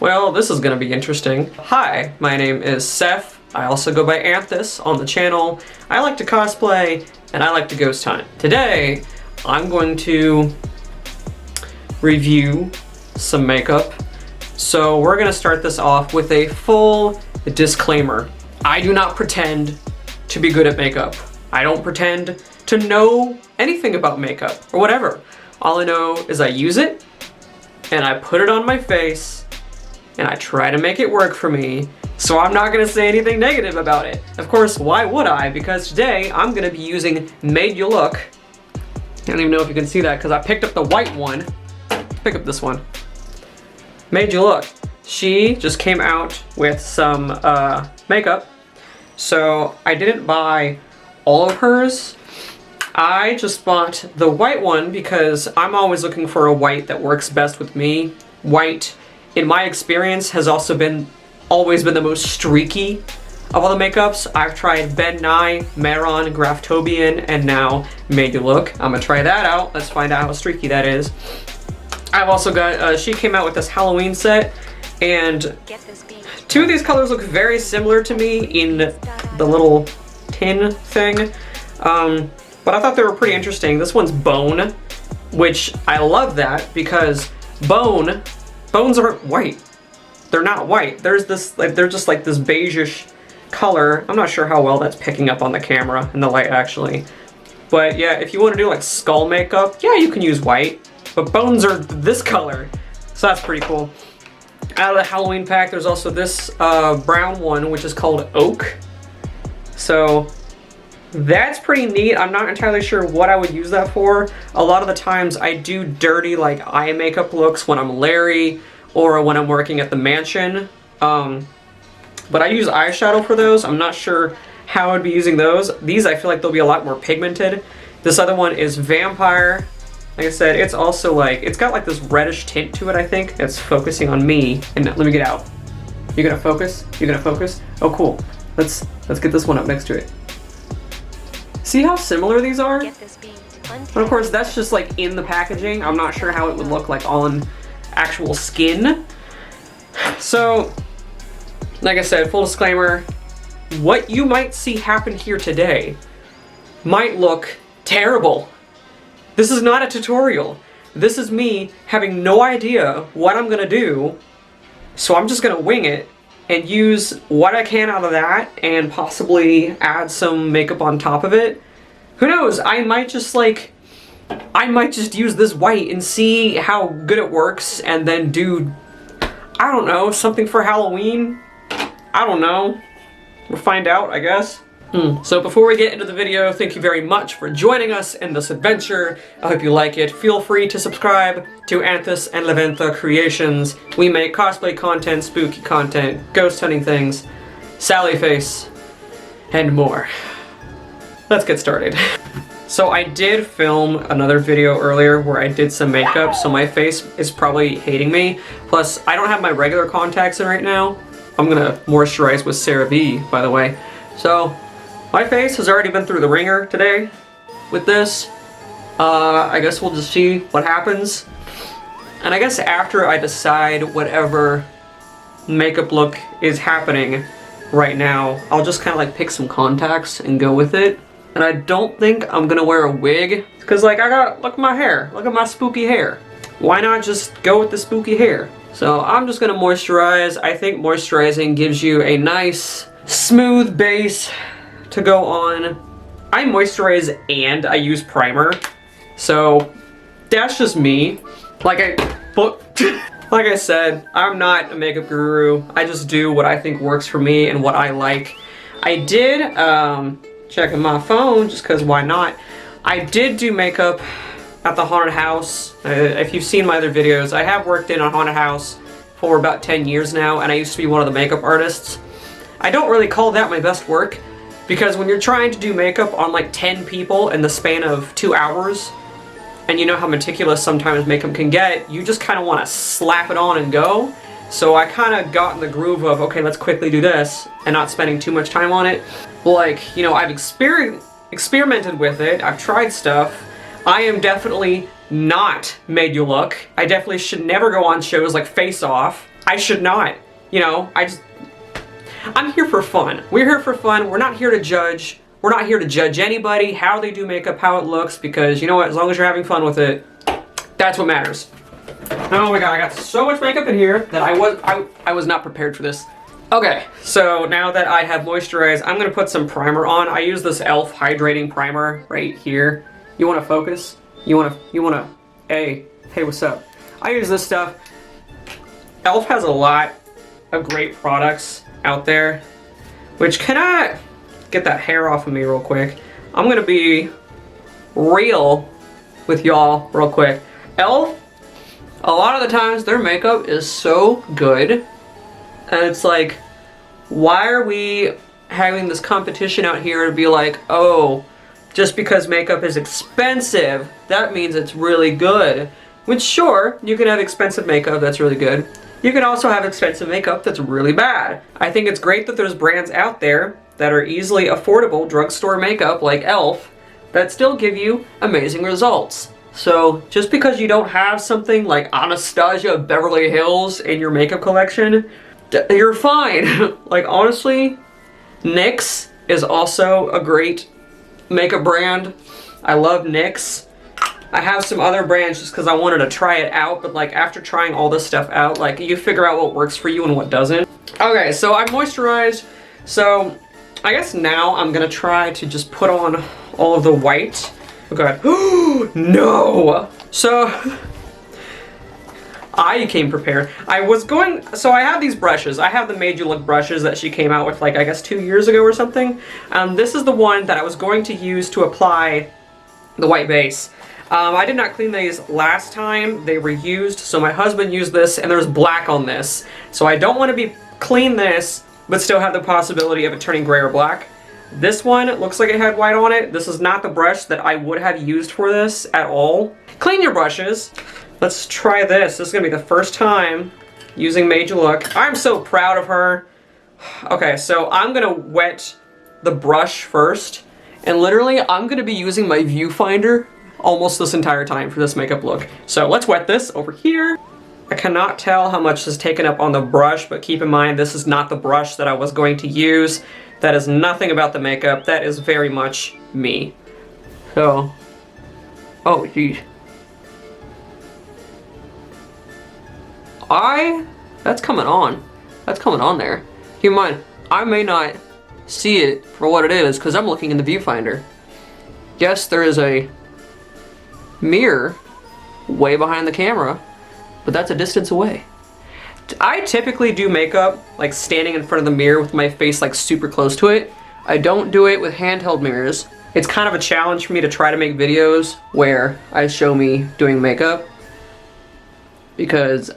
Well, this is gonna be interesting. Hi, my name is Seph. I also go by Anthus on the channel. I like to cosplay, and I like to ghost hunt. Today, I'm going to review some makeup. So we're gonna start this off with a full disclaimer. I do not pretend to be good at makeup. I don't pretend to know anything about makeup or whatever. All I know is I use it, and I put it on my face, and I try to make it work for me, so I'm not gonna say anything negative about it. Of course, why would I? Because today I'm gonna be using Madeyewlook. I don't even know if you can see that because I picked up the white one. Pick up this one. Madeyewlook. She just came out with some makeup, so I didn't buy all of hers. I just bought the white one because I'm always looking for a white that works best with me. White, in my experience, has also always been the most streaky of all the makeups. I've tried Ben Nye, Mehron, Graftobian, and now Madeyewlook. I'm gonna try that out. Let's find out how streaky that is. I've also got, she came out with this Halloween set, and two of these colors look very similar to me in the little tin thing. But I thought they were pretty interesting. This one's Bone, which I love that because bones aren't white. They're not white. There's this, like, they're just like this beigeish color. I'm not sure how well that's picking up on the camera and the light actually. But yeah, if you want to do like skull makeup, yeah, you can use white. But bones are this color, so that's pretty cool. Out of the Halloween pack, there's also this brown one, which is called Oak. So that's pretty neat. I'm not entirely sure what I would use that for. A lot of the times I do dirty like eye makeup looks when I'm Larry or when I'm working at the mansion. But I use eyeshadow for those. I'm not sure how I'd be using those. These I feel like they'll be a lot more pigmented. This other one is Vampire. Like I said, it's also like, it's got like this reddish tint to it, I think. It's focusing on me. And let me get out. You're gonna focus? You're gonna focus? Oh, cool. Let's get this one up next to it. See how similar these are? And of course, that's just like in the packaging. I'm not sure how it would look like on actual skin. So, like I said, full disclaimer, what you might see happen here today might look terrible. This is not a tutorial. This is me having no idea what I'm gonna do, so I'm just gonna wing it and use what I can out of that and possibly add some makeup on top of it. Who knows? I might just use this white and see how good it works and then do, I don't know, something for Halloween? I don't know. We'll find out, I guess. So before we get into the video, thank you very much for joining us in this adventure. I hope you like it. Feel free to subscribe to Anthus and Leventha Creations. We make cosplay content, spooky content, ghost hunting things, Sally face, and more. Let's get started. So I did film another video earlier where I did some makeup, so my face is probably hating me. Plus, I don't have my regular contacts in right now. I'm gonna moisturize with CeraVe, by the way. So, my face has already been through the ringer today with this. I guess we'll just see what happens. And I guess after I decide whatever makeup look is happening right now, I'll just kind of like pick some contacts and go with it. And I don't think I'm gonna wear a wig because like look at my hair, look at my spooky hair. Why not just go with the spooky hair? So I'm just gonna moisturize. I think moisturizing gives you a nice smooth base to go on. I moisturize and I use primer, so that's just me. Like I said, I'm not a makeup guru. I just do what I think works for me and what I like. I did checking my phone just because why not? I did do makeup at the haunted house. If you've seen my other videos, I have worked in a haunted house for about 10 years now, and I used to be one of the makeup artists. I don't really call that my best work, because when you're trying to do makeup on like 10 people in the span of 2 hours, and you know how meticulous sometimes makeup can get, you just kind of want to slap it on and go. So I kind of got in the groove of, okay, let's quickly do this, and not spending too much time on it. Like, you know, I've experimented with it, I've tried stuff. I am definitely not Madeyewlook. I definitely should never go on shows like Face Off. I should not. You know, I'm here for fun. We're here for fun. We're not here to judge. We're not here to judge anybody, how they do makeup, how it looks, because you know what, as long as you're having fun with it, that's what matters. Oh my god, I got so much makeup in here that I was not prepared for this. Okay, so now that I have moisturized, I'm gonna put some primer on. I use this e.l.f. hydrating primer right here. You wanna focus? You wanna, hey, what's up? I use this stuff. e.l.f. has a lot of great products out there, which cannot get that hair off of me real quick. I'm gonna be real with y'all real quick. e.l.f., a lot of the times their makeup is so good, and it's like, why are we having this competition out here to be like, oh, just because makeup is expensive, that means it's really good. Which sure, you can have expensive makeup that's really good. You can also have expensive makeup that's really bad. I think it's great that there's brands out there that are easily affordable drugstore makeup like e.l.f. that still give you amazing results. So just because you don't have something like Anastasia Beverly Hills in your makeup collection, you're fine. Like honestly, NYX is also a great makeup brand. I love NYX. I have some other brands just because I wanted to try it out, but like after trying all this stuff out, like you figure out what works for you and what doesn't. Okay, so I moisturized, so I guess now I'm gonna try to just put on all of the white. Oh god. No! So, I came prepared. So I have these brushes. I have the Madeyewlook brushes that she came out with like, I guess 2 years ago or something. This is the one that I was going to use to apply the white base. I did not clean these last time. They were used, so my husband used this, and there's black on this. So I don't want to clean this, but still have the possibility of it turning gray or black. This one looks like it had white on it. This is not the brush that I would have used for this at all. Clean your brushes. Let's try this. This is gonna be the first time using Madeyewlook. I'm so proud of her. Okay, so I'm gonna wet the brush first, and literally I'm gonna be using my viewfinder almost this entire time for this makeup look. So let's wet this over here. I cannot tell how much is taken up on the brush, but keep in mind this is not the brush that I was going to use. That is nothing about the makeup. That is very much me. So, oh geez. That's coming on. That's coming on there. Keep in mind, I may not see it for what it is because I'm looking in the viewfinder. Yes, there is a mirror way behind the camera, but that's a distance away. I typically do makeup like standing in front of the mirror with my face like super close to it. I don't do it with handheld mirrors. It's kind of a challenge for me to try to make videos where I show me doing makeup because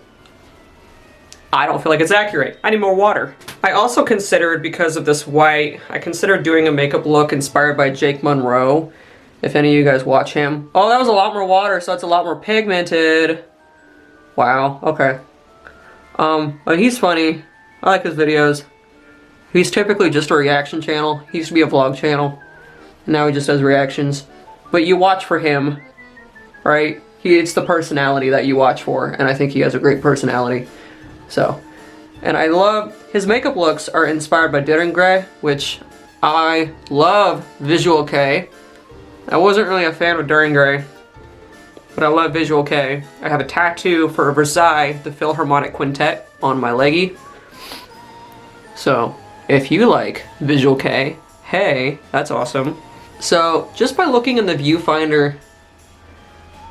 I don't feel like it's accurate. I need more water. I also considered, because of this white, I considered doing a makeup look inspired by Jake Monroe. If any of you guys watch him. Oh, that was a lot more water, so it's a lot more pigmented. Wow, okay. But he's funny. I like his videos. He's typically just a reaction channel. He used to be a vlog channel. Now he just does reactions. But you watch for him, right? It's the personality that you watch for, and I think he has a great personality. So, and I love, his makeup looks are inspired by Dirt and Grey, which I love Visual K. I wasn't really a fan of Dirt and Grey, but I love Visual K. I have a tattoo for Versailles, the Philharmonic Quintet, on my leggy. So, if you like Visual K, hey, that's awesome. So, just by looking in the viewfinder,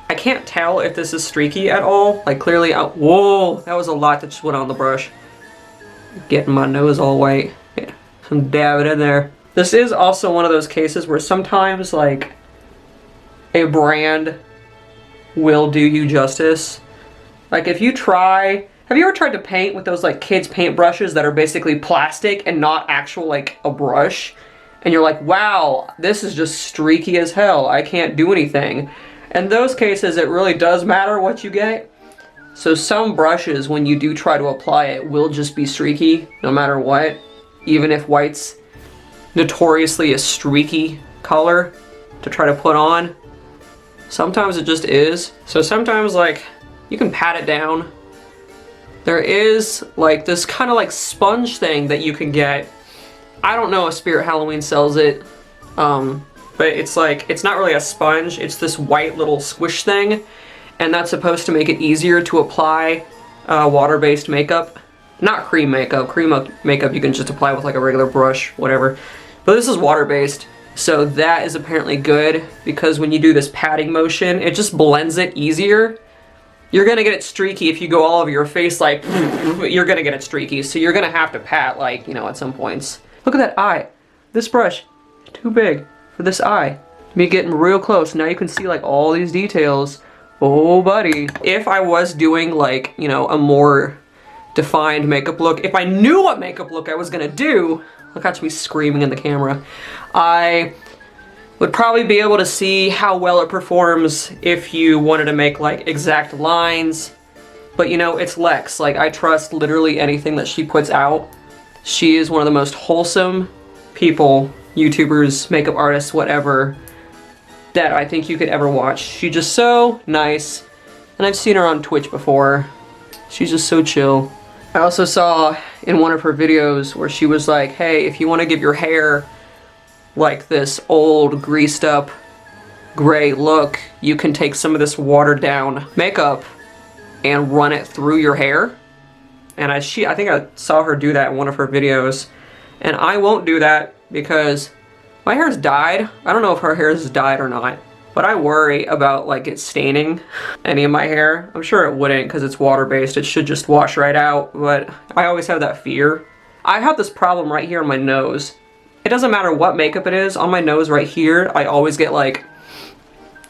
I can't tell if this is streaky at all. Like clearly, whoa, that was a lot that just went on the brush. Getting my nose all white. Yeah, some dab it in there. This is also one of those cases where sometimes like a brand will do you justice. Like if you try, have you ever tried to paint with those like kids paint brushes that are basically plastic and not actual like a brush? And you're like, wow, this is just streaky as hell. I can't do anything. In those cases, it really does matter what you get. So some brushes, when you do try to apply it, will just be streaky no matter what. Even if white's notoriously a streaky color to try to put on. Sometimes it just is. So sometimes like, you can pat it down There is like this kind of like sponge thing that you can get. I don't know if Spirit Halloween sells it, but it's like, it's not really a sponge, it's this white little squish thing, and that's supposed to make it easier to apply water-based makeup. Not cream makeup. Cream makeup you can just apply with like a regular brush, whatever. But this is water-based, so that is apparently good because when you do this patting motion, it just blends it easier. You're gonna get it streaky if you go all over your face like, you're gonna get it streaky, so you're gonna have to pat like, you know, at some points. Look at that eye. This brush, too big for this eye. Me getting real close. Now you can see like all these details. Oh buddy. If I was doing like, you know, a more defined makeup look, if I knew what makeup look I was gonna do, look at me screaming in the camera, I would probably be able to see how well it performs if you wanted to make like exact lines. But you know, it's Lex. Like, I trust literally anything that she puts out. She is one of the most wholesome people, YouTubers, makeup artists, whatever, that I think you could ever watch. She's just so nice. And I've seen her on Twitch before. She's just so chill. I also saw in one of her videos where she was like, hey, if you want to give your hair like this old greased up gray look, you can take some of this watered down makeup and run it through your hair. And I think I saw her do that in one of her videos, and I won't do that because my hair's dyed. I don't know if her hair is dyed or not, but I worry about like it staining any of my hair. I'm sure it wouldn't because it's water based, it should just wash right out, but I always have that fear. I have this problem right here on my nose. It doesn't matter what makeup it is, on my nose right here, I always get like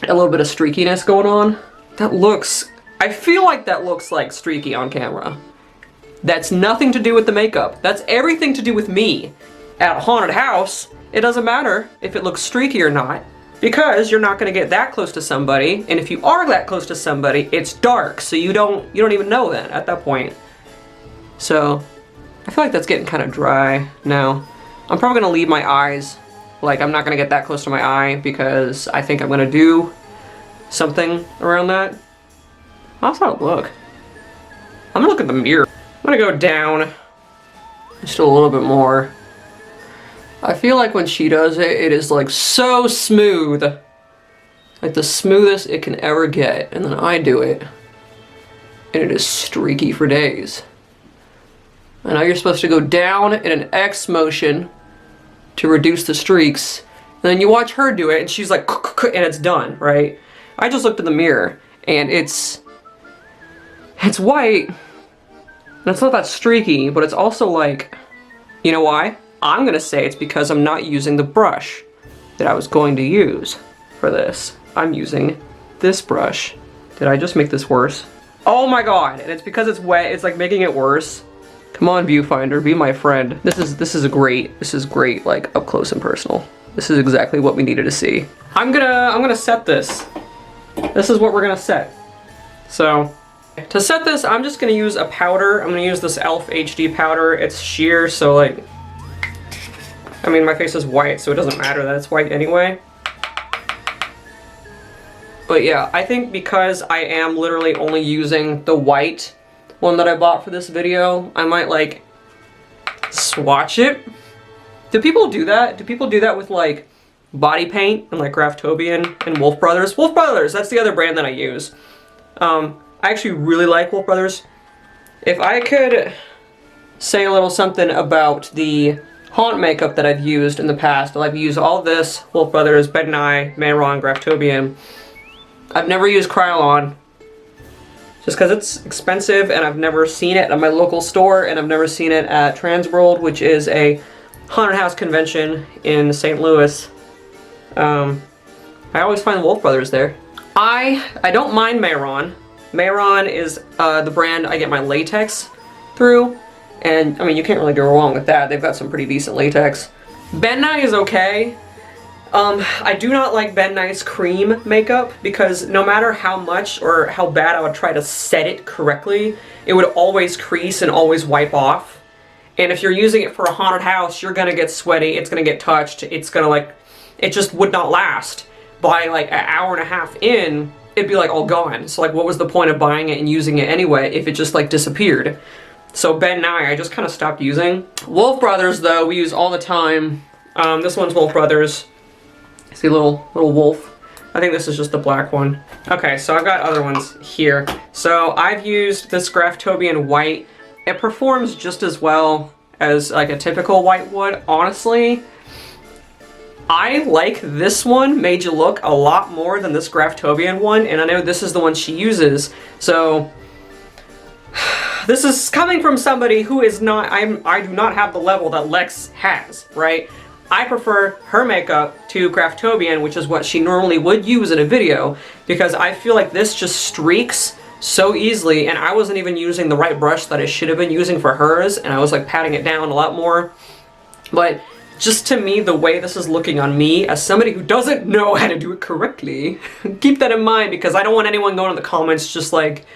a little bit of streakiness going on. That looks, I feel like that looks like streaky on camera. That's nothing to do with the makeup. That's everything to do with me. At a haunted house, it doesn't matter if it looks streaky or not, because you're not gonna get that close to somebody, and if you are that close to somebody, it's dark, so you don't even know that at that point. So, I feel like that's getting kind of dry now. I'm probably gonna leave my eyes, like I'm not gonna get that close to my eye because I think I'm gonna do something around that. How's that look? I'm gonna look at the mirror. I'm gonna go down just a little bit more. I feel like when she does it, it is like so smooth. Like the smoothest it can ever get. And then I do it, and it is streaky for days. And now you're supposed to go down in an X motion to reduce the streaks. And then you watch her do it, and she's like, and it's done, right? I just looked in the mirror, and it's white. And it's not that streaky, but it's also like, you know why? I'm gonna say it's because I'm not using the brush that I was going to use for this. I'm using this brush. Did I just make this worse? Oh my god, and it's because it's wet, it's like making it worse. Come on, viewfinder, be my friend. This is great, like up close and personal. This is exactly what we needed to see. I'm gonna set this. This is what we're gonna set. So, to set this, I'm just gonna use a powder. I'm gonna use this e.l.f. HD powder. It's sheer, so like, I mean, my face is white, so it doesn't matter that it's white anyway. But yeah, I think because I am literally only using the white one that I bought for this video, I might like swatch it. Do people do that? Do people do that with like body paint and like Graftobian and Wolf Brothers? Wolf Brothers, that's the other brand that I use. I actually really like Wolf Brothers. If I could say a little something about the haunt makeup that I've used in the past, I've used all this, Wolf Brothers, Ben Nye, Mayron, Graftobian. I've never used Kryolan, just because it's expensive and I've never seen it at my local store, and I've never seen it at Transworld, which is a haunted house convention in St. Louis. I always find Wolf Brothers there. I don't mind Mayron. Mayron is the brand I get my latex through, and I mean, you can't really go wrong with that. They've got some pretty decent latex. Ben Nye is okay. I do not like Ben Nye's cream makeup because no matter how much or how bad I would try to set it correctly, it would always crease and always wipe off. And if you're using it for a haunted house, you're gonna get sweaty, it's gonna get touched, it's gonna like, it just would not last. By like an hour and a half in, it'd be like all gone. So like what was the point of buying it and using it anyway if it just like disappeared? So Ben Nye, I just kind of stopped using. Wolf Brothers though, we use all the time. This one's Wolf Brothers. See little wolf. I think this is just the black one. Okay, so I've got other ones here. So I've used this Graftobian white. It performs just as well as like a typical white would, honestly. I like this one, Madeyewlook, a lot more than this Graftobian one, and I know this is the one she uses, so this is coming from somebody who is not, I do not have the level that Lex has, right? I prefer her makeup to Graftobian, which is what she normally would use in a video, because I feel like this just streaks so easily, and I wasn't even using the right brush that I should have been using for hers, and I was like patting it down a lot more. But just to me, the way this is looking on me, as somebody who doesn't know how to do it correctly, keep that in mind, because I don't want anyone going in the comments just like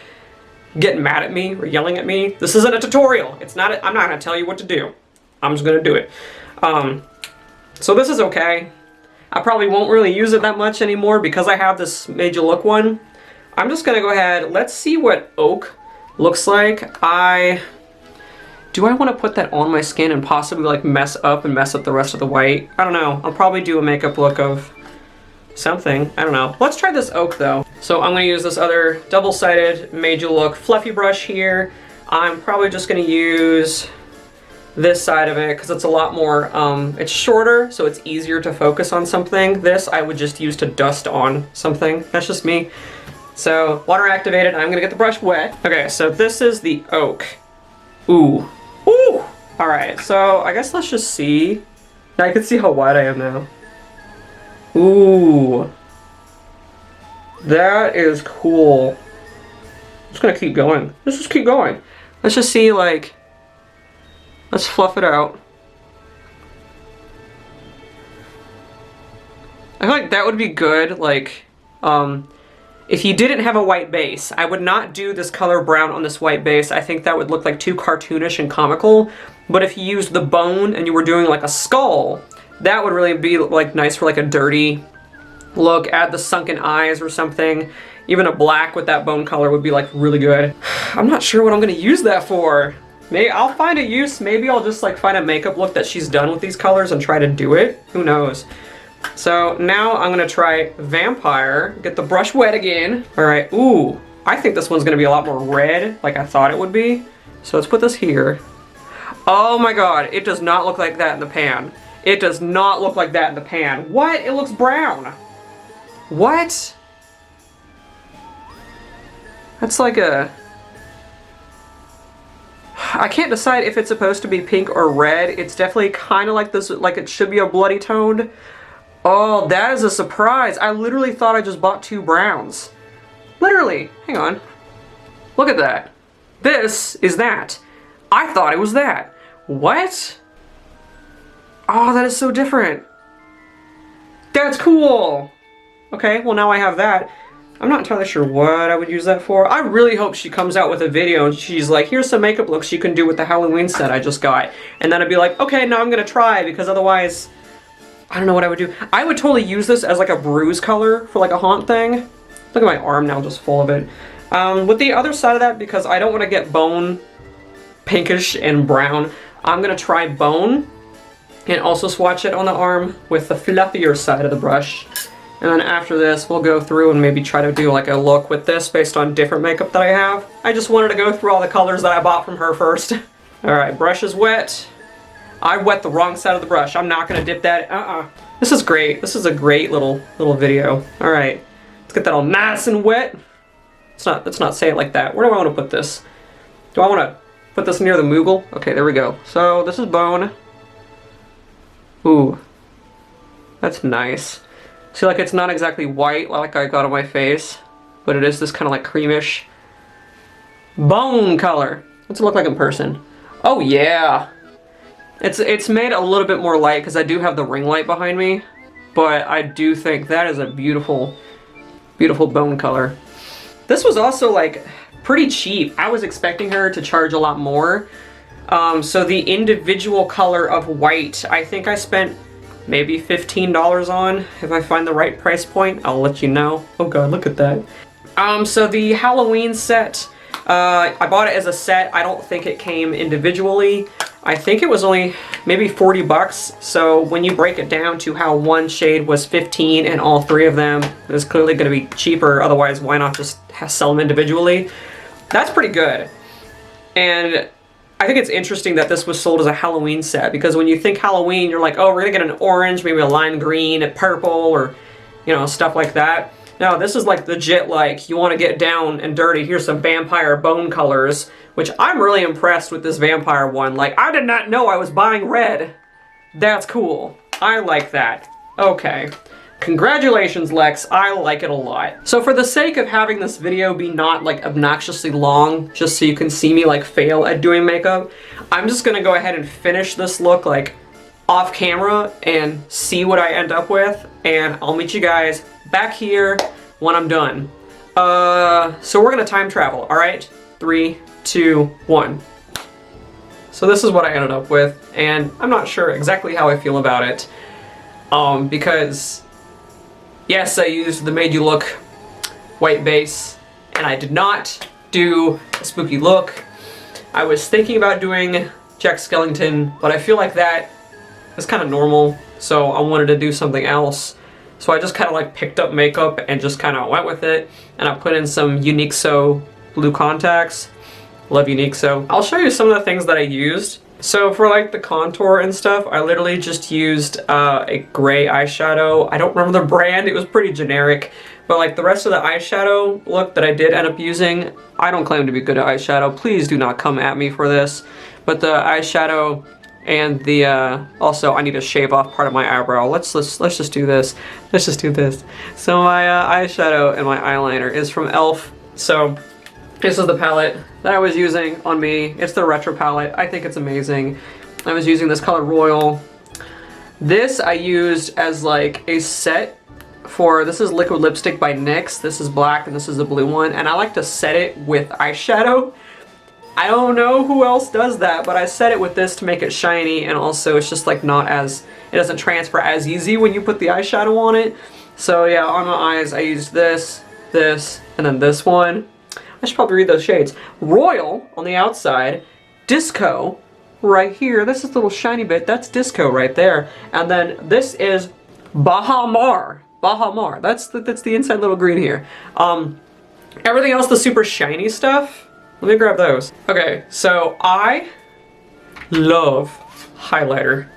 getting mad at me or yelling at me. This isn't a tutorial. It's not, I'm not gonna tell you what to do. I'm just gonna do it. So this is okay. I probably won't really use it that much anymore because I have this Madeyewlook one. I'm just gonna go ahead, let's see what Oak looks like. Do I want to put that on my skin and possibly like mess up the rest of the white? I don't know. I'll probably do a makeup look of something. I don't know. Let's try this Oak though. So I'm gonna use this other double-sided Madeyewlook fluffy brush here. I'm probably just gonna use this side of it because it's a lot more, it's shorter, so it's easier to focus on something. This I would just use to dust on something. That's just me. So water activated, I'm gonna get the brush wet. Okay, so this is the Oak. Ooh. Ooh! Alright, so I guess let's just see. I can see how wide I am now. Ooh. That is cool. I'm just gonna keep going. Let's just keep going. Let's just see, like, let's fluff it out. I feel like that would be good, like, if you didn't have a white base. I would not do this color brown on this white base. I think that would look like too cartoonish and comical. But if you used the bone and you were doing like a skull, that would really be like nice for like a dirty look. Add the sunken eyes or something. Even a black with that bone color would be like really good. I'm not sure what I'm gonna use that for. Maybe I'll find a use. Maybe I'll just like find a makeup look that she's done with these colors and try to do it. Who knows? So now I'm gonna try Vampire, get the brush wet again. All right, ooh, I think this one's gonna be a lot more red like I thought it would be. So let's put this here. Oh my God, it does not look like that in the pan. It does not look like that in the pan. What? It looks brown. What? That's like a... I can't decide if it's supposed to be pink or red. It's definitely kind of like this, like it should be a bloody toned. Oh, that is a surprise. I literally thought I just bought two browns. Literally. Hang on. Look at that. This is that. I thought it was that. What? Oh, that is so different. That's cool. Okay, well now I have that. I'm not entirely sure what I would use that for. I really hope she comes out with a video and she's like, here's some makeup looks you can do with the Halloween set I just got. And then I'd be like, okay, now I'm gonna try because otherwise... I don't know what I would do. I would totally use this as like a bruise color for like a haunt thing. Look at my arm now just full of it. With the other side of that, because I don't want to get bone pinkish and brown, I'm going to try bone and also swatch it on the arm with the fluffier side of the brush. And then after this, we'll go through and maybe try to do like a look with this based on different makeup that I have. I just wanted to go through all the colors that I bought from her first. All right, brush is wet. I wet the wrong side of the brush. I'm not gonna dip that. This is great. This is a great little video. All right, let's get that all nice and wet. Let's not say it like that. Where do I want to put this? Do I want to put this near the Moogle? Okay, there we go. So this is bone. Ooh, that's nice. See, like it's not exactly white like I got on my face, but it is this kind of like creamish bone color. What's it look like in person? Oh yeah. It's made a little bit more light because I do have the ring light behind me, but I do think that is a beautiful, beautiful bone color. This was also like pretty cheap. I was expecting her to charge a lot more. So the individual color of white, I think I spent maybe $15 on. If I find the right price point, I'll let you know. Oh God, look at that. So the Halloween set, I bought it as a set. I don't think it came individually. I think it was only maybe 40 bucks. So when you break it down to how one shade was 15 and all three of them, it was clearly going to be cheaper. Otherwise, why not just sell them individually? That's pretty good. And I think it's interesting that this was sold as a Halloween set, because when you think Halloween, you're like, oh, we're going to get an orange, maybe a lime green, a purple, or, you know, stuff like that. No, this is like legit, like, you want to get down and dirty, here's some vampire bone colors, which I'm really impressed with this vampire one. Like, I did not know I was buying red. That's cool. I like that. Okay. Congratulations, Lex. I like it a lot. So for the sake of having this video be not like obnoxiously long, just so you can see me like fail at doing makeup, I'm just gonna go ahead and finish this look like off camera and see what I end up with, and I'll meet you guys back here when I'm done. So we're gonna time travel, all right? 3, 2, 1. So this is what I ended up with, and I'm not sure exactly how I feel about it, because yes, I used the Madeyewlook white base, and I did not do a spooky look. I was thinking about doing Jack Skellington, but I feel like that is kind of normal, so I wanted to do something else. So I just kind of like picked up makeup and just kind of went with it, and I put in some Unique So blue contacts. Love Unique So. I'll show you some of the things that I used. So for like the contour and stuff, I literally just used a gray eyeshadow. I don't remember the brand, it was pretty generic, but like the rest of the eyeshadow look that I did end up using, I don't claim to be good at eyeshadow. Please do not come at me for this. But the eyeshadow and the, also I need to shave off part of my eyebrow. Let's just do this. Let's just do this. So my eyeshadow and my eyeliner is from e.l.f. So this is the palette that I was using on me. It's the retro palette. I think it's amazing. I was using this color Royal. This I used as like a set for, this is liquid lipstick by NYX. This is black and this is the blue one. And I like to set it with eyeshadow. I don't know who else does that, but I set it with this to make it shiny, and also it's just like not as, it doesn't transfer as easy when you put the eyeshadow on it. So yeah, on my eyes I used this, and then this one. I should probably read those shades. Royal on the outside, Disco right here. This is the little shiny bit. That's Disco right there. And then this is Bahamar. Bahamar. That's the inside little green here. Everything else, the super shiny stuff. Let me grab those. Okay, so I love highlighter.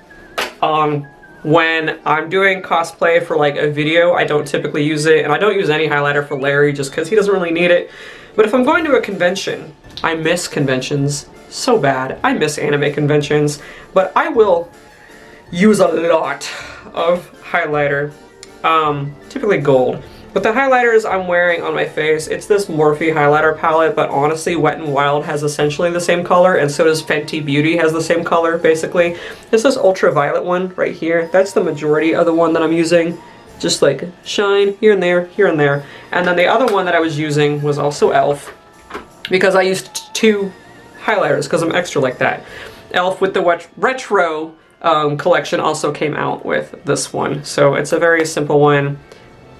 When I'm doing cosplay for like a video, I don't typically use it, and I don't use any highlighter for Larry just because he doesn't really need it. But if I'm going to a convention, I miss conventions so bad. I miss anime conventions, but I will use a lot of highlighter, typically gold. But the highlighters I'm wearing on my face, it's this Morphe highlighter palette, but honestly Wet n Wild has essentially the same color, and so does Fenty Beauty has the same color, basically. It's this Ultraviolet one right here. That's the majority of the one that I'm using. Just like shine here and there, here and there. And then the other one that I was using was also e.l.f. because I used 2 highlighters because I'm extra like that. e.l.f. with the retro collection also came out with this one. So it's a very simple one.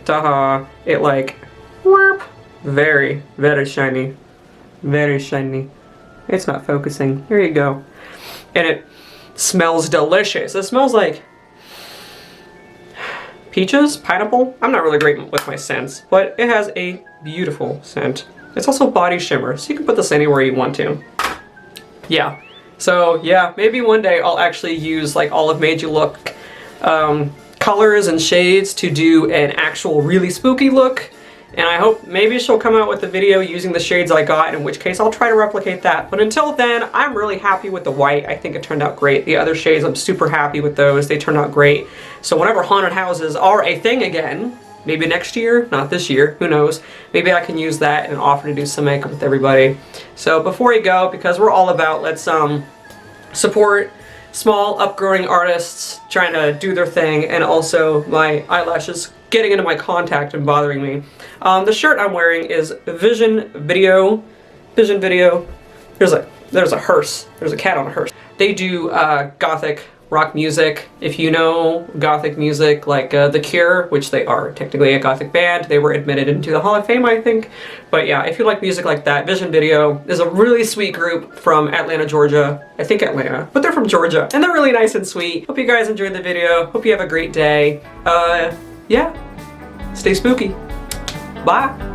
Taha, it like, whoop, very, very shiny. Very shiny. It's not focusing. Here you go. And it smells delicious. It smells like peaches, pineapple. I'm not really great with my scents, but it has a beautiful scent. It's also body shimmer, so you can put this anywhere you want to. Yeah. So yeah, maybe one day I'll actually use like all of Madeyewlook colors and shades to do an actual really spooky look. And I hope maybe she'll come out with a video using the shades I got, in which case I'll try to replicate that. But until then, I'm really happy with the white. I think it turned out great. The other shades, I'm super happy with those. They turned out great. So whenever haunted houses are a thing again, maybe next year, not this year, who knows, maybe I can use that and offer to do some makeup with everybody. So before you go, because we're all about let's support small upgrowing artists trying to do their thing, and also my eyelashes getting into my contact and bothering me. The shirt I'm wearing is Vision Video. There's a hearse. There's a cat on a hearse. They do gothic rock music. If you know gothic music like The Cure, which they are technically a gothic band, they were admitted into the Hall of Fame, I think. But yeah, if you like music like that, Vision Video is a really sweet group from Atlanta, Georgia. I think Atlanta, but they're from Georgia, and they're really nice and sweet. Hope you guys enjoyed the video. Hope you have a great day. Yeah, stay spooky. Bye.